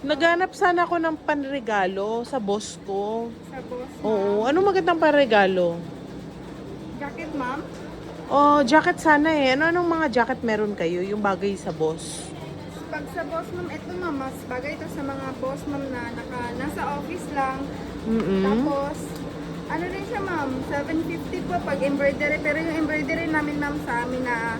Naghanap sana ako ng panregalo sa boss ko. Sa boss, Oo, anong magandang panregalo? Jacket, ma'am? Oh, jacket sana eh. Anong mga jacket meron kayo? Yung bagay sa boss. Pag sa boss, ma'am, ito, ma'am, mas bagay ito sa mga boss, ma'am, na nasa office lang. Tapos, ano rin siya, ma'am, 750 po pag embroidery. Pero yung embroidery namin, ma'am, sa amin na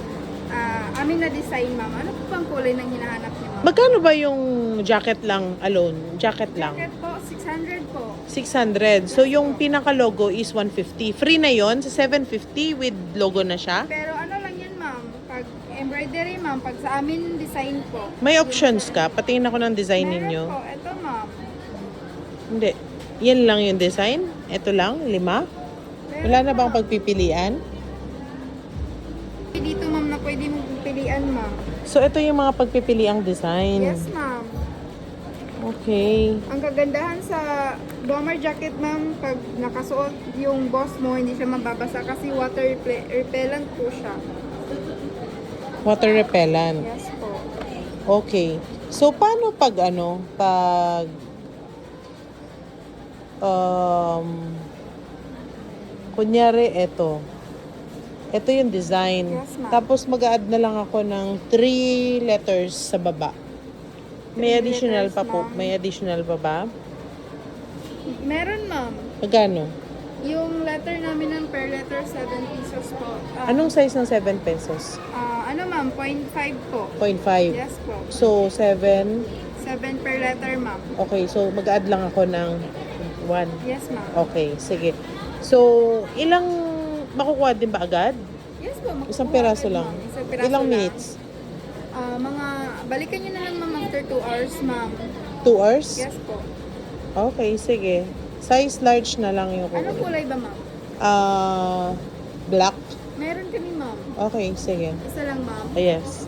design, ma'am. Ano po bang kulay ng hinahanap niyo, ma'am? Magkano ba yung jacket lang alone? Jacket lang. Jacket po, 600 po. 600. So, yung pinaka-logo is 150. Free na yon sa 750 with logo na siya? Pero ano lang yan, ma'am, pag embroidery, ma'am, pag sa amin design po. May options ka? Patingin ako ng design Meron ninyo. po, ito, ma'am. Hindi. Yan lang yung design? Ito lang? 5? Wala na bang pagpipilian? Dito, ma'am, na pwede mong pilian, ma'am. So, ito yung mga pagpipiliang design. Yes, ma'am. Okay. Ang kagandahan sa bomber jacket, ma'am, pag nakasuot yung boss mo, hindi siya mababasa kasi water repellent po siya. Water repellent. Yes po. Okay. So, paano pag kunyari, ito yung design. Yes, ma'am. Tapos, mag-add na lang ako ng 3 letters sa baba. May 3 additional letters, pa po. ma'am. May additional pa ba? Meron, ma'am. Magkano? Yung letter namin ng per letter, 7 pesos po. Anong size ng 7 pesos? Ano, ma'am, 0.5 po. 0.5. Yes po. So, 7. 7 per letter, ma'am. Okay, so mag-add lang ako ng 1. Yes, ma'am. Okay, sige. So, ilang makukuha din ba agad? Yes po. makukuha Isang peraso agad, lang. ma'am. Isang peraso Ilang lang. minutes? Balikan nyo na lang, ma'am, after 2 hours, ma'am. 2 hours? Yes po. Okay, sige. Size large na lang yung Anong kukunin. kulay ba, ma'am? Black? Meron kami, ma'am. Okay, sige. Isa lang, ma'am. Yes.